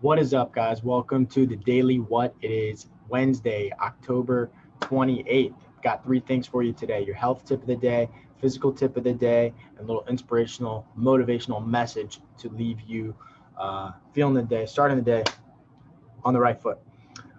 What is up, guys? Welcome to the Daily What. It is Wednesday, October 28th. Got three things for you today: your health tip of the day, physical tip of the day, and a little inspirational, motivational message to leave you feeling the day, starting the day on the right foot.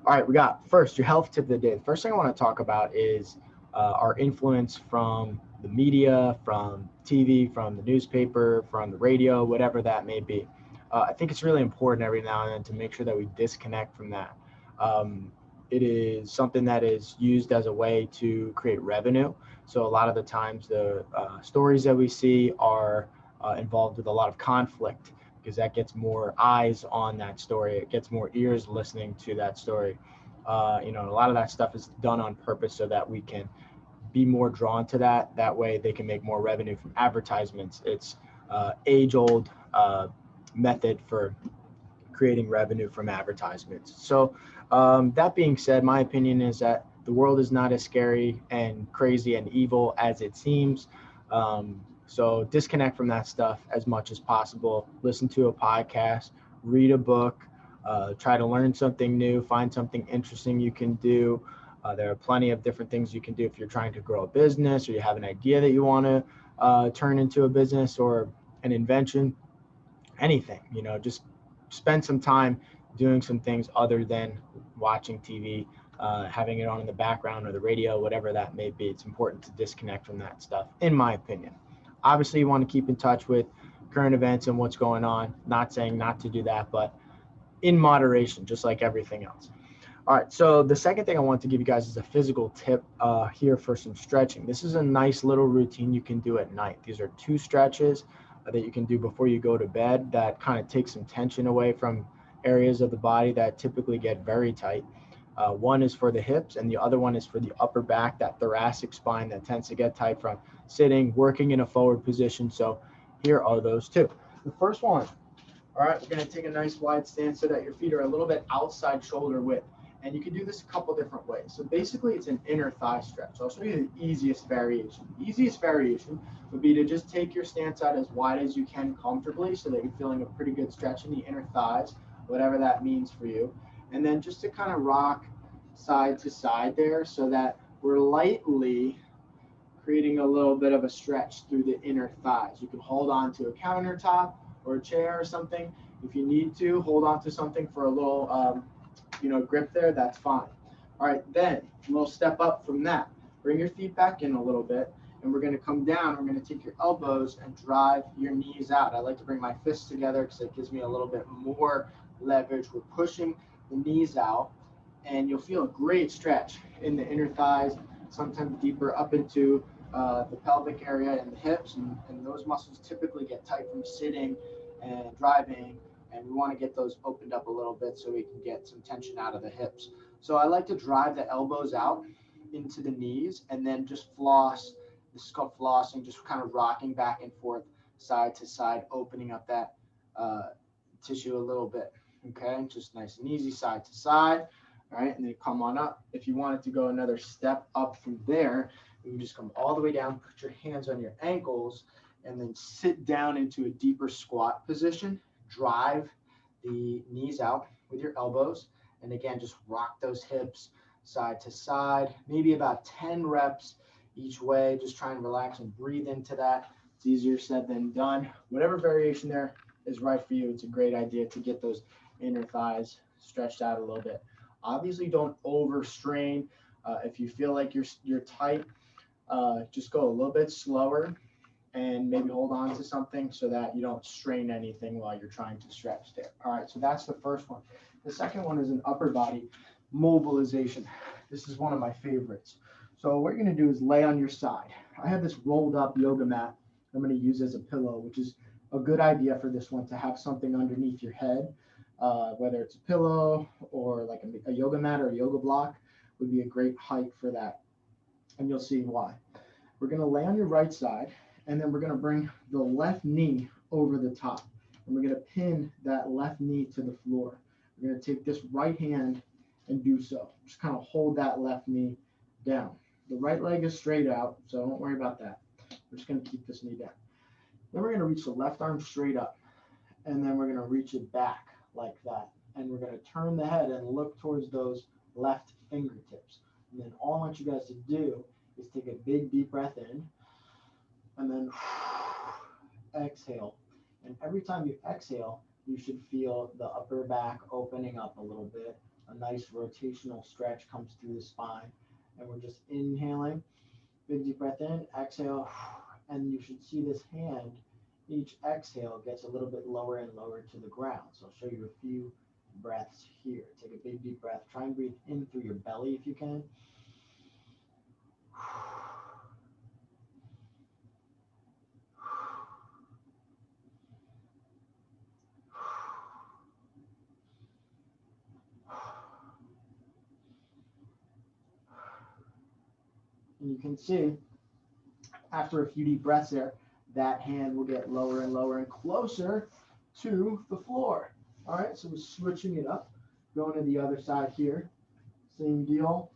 All right, we got first your health tip of the day. The first thing I want to talk about is our influence from the media, from TV, from the newspaper, from the radio, whatever that may be. I think it's really important every now and then to make sure that we disconnect from that. Um, it is something that is used as a way to create revenue. So a lot of the times the stories that we see are involved with a lot of conflict because that gets more eyes on that story. It gets more ears listening to that story. A lot of that stuff is done on purpose so that we can be more drawn to that. That way they can make more revenue from advertisements. It's age-old method for creating revenue from advertisements. So that being said, my opinion is that the world is not as scary and crazy and evil as it seems. So disconnect from that stuff as much as possible. Listen to a podcast, read a book, try to learn something new, find something interesting you can do. There are plenty of different things you can do if you're trying to grow a business or you have an idea that you want to turn into a business or an invention. Anything, just spend some time doing some things other than watching TV, having it on in the background or the radio, whatever that may be. It's important to disconnect from that stuff, in my opinion. Obviously, you want to keep in touch with current events and what's going on. Not saying not to do that, but in moderation, just like everything else. All right, so the second thing I want to give you guys is a physical tip here for some stretching. This is a nice little routine you can do at night. These are two stretches that you can do before you go to bed that kind of takes some tension away from areas of the body that typically get very tight. One is for the hips and the other one is for the upper back, that thoracic spine that tends to get tight from sitting, working in a forward position. So here are those two. The first one, all right, we're going to take a nice wide stance so that your feet are a little bit outside shoulder width. And you can do this a couple different ways. So basically it's an inner thigh stretch. So I'll show you the easiest variation. The easiest variation would be to just take your stance out as wide as you can comfortably so that you're feeling a pretty good stretch in the inner thighs, whatever that means for you. And then just to kind of rock side to side there so that we're lightly creating a little bit of a stretch through the inner thighs. You can hold on to a countertop or a chair or something. If you need to, hold on to something for a little grip there, that's fine. All right, then we'll step up from that. Bring your feet back in a little bit, and we're going to come down. We're going to take your elbows and drive your knees out. I like to bring my fists together because it gives me a little bit more leverage. We're pushing the knees out, and you'll feel a great stretch in the inner thighs, sometimes deeper up into the pelvic area and the hips, and those muscles typically get tight from sitting and driving, and we want to get those opened up a little bit so we can get some tension out of the hips. So I like to drive the elbows out into the knees and then just floss. This is called flossing, just kind of rocking back and forth, side to side, opening up that tissue a little bit. Okay, just nice and easy, side to side. All right, and then come on up. If you wanted to go another step up from there, you can just come all the way down, put your hands on your ankles, and then sit down into a deeper squat position. Drive the knees out with your elbows. And again, just rock those hips side to side, maybe about 10 reps each way. Just try and relax and breathe into that. It's easier said than done. Whatever variation there is right for you. It's a great idea to get those inner thighs stretched out a little bit. Obviously, don't overstrain. If you feel like you're tight, just go a little bit slower and maybe hold on to something so that you don't strain anything while you're trying to stretch there. All right, so that's the first one. The second one is an upper body mobilization. This is one of my favorites. So what you're going to do is lay on your side. I have this rolled up yoga mat I'm going to use as a pillow, which is a good idea for this one, to have something underneath your head, whether it's a pillow or like a yoga mat or a yoga block would be a great height for that. And you'll see why. We're going to lay on your right side, and then we're going to bring the left knee over the top. And we're going to pin that left knee to the floor. We're going to take this right hand and do so. Just kind of hold that left knee down. The right leg is straight out, so don't worry about that. We're just going to keep this knee down. Then we're going to reach the left arm straight up, and then we're going to reach it back like that. and we're going to turn the head and look towards those left fingertips. And then all I want you guys to do is take a big deep breath in and then exhale. And every time you exhale, you should feel the upper back opening up a little bit. A nice rotational stretch comes through the spine. And we're just inhaling, big deep breath in, exhale, and you should see this hand, each exhale gets a little bit lower and lower to the ground. So I'll show you a few breaths here. Take a big deep breath. Try and breathe in through your belly if you can. And you can see, after a few deep breaths there, that hand will get lower and lower and closer to the floor. All right, so we're switching it up, going to the other side here. Same deal.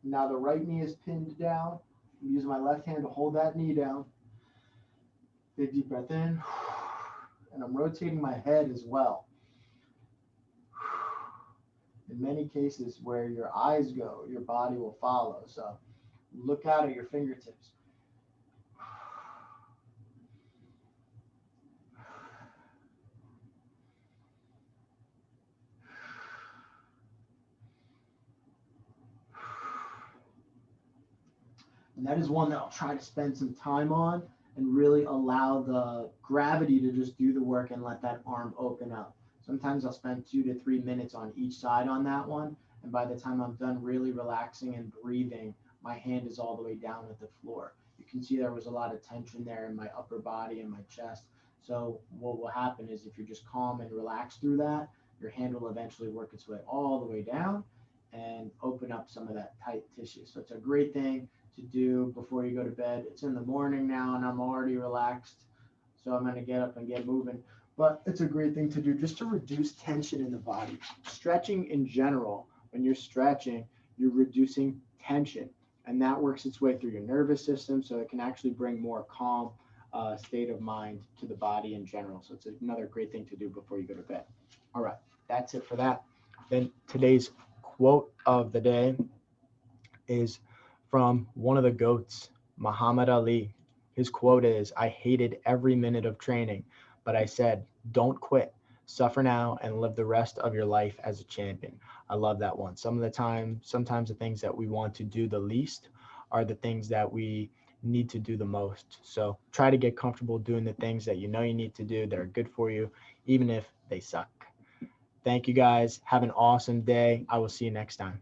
Now the right knee is pinned down. I'm using my left hand to hold that knee down. Big deep breath in. And I'm rotating my head as well. In many cases where your eyes go, your body will follow. So look out at your fingertips. And that is one that I'll try to spend some time on and really allow the gravity to just do the work and let that arm open up. Sometimes I'll spend 2 to 3 minutes on each side on that one. And by the time I'm done really relaxing and breathing, my hand is all the way down at the floor. You can see there was a lot of tension there in my upper body and my chest. So what will happen is if you're just calm and relaxed through that, your hand will eventually work its way all the way down and open up some of that tight tissue. So it's a great thing to do before you go to bed. It's in the morning now and I'm already relaxed, so I'm going to get up and get moving. But it's a great thing to do just to reduce tension in the body. Stretching in general, when you're stretching, you're reducing tension, and that works its way through your nervous system, so it can actually bring more calm state of mind to the body in general. So it's another great thing to do before you go to bed. All right, that's it for that. Then today's quote of the day is from one of the GOATs, Muhammad Ali. His quote is, "I hated every minute of training, but I said, don't quit. Suffer now and live the rest of your life as a champion." I love that one. Sometimes the things that we want to do the least are the things that we need to do the most. So try to get comfortable doing the things that you know you need to do that are good for you, even if they suck. Thank you guys. Have an awesome day. I will see you next time.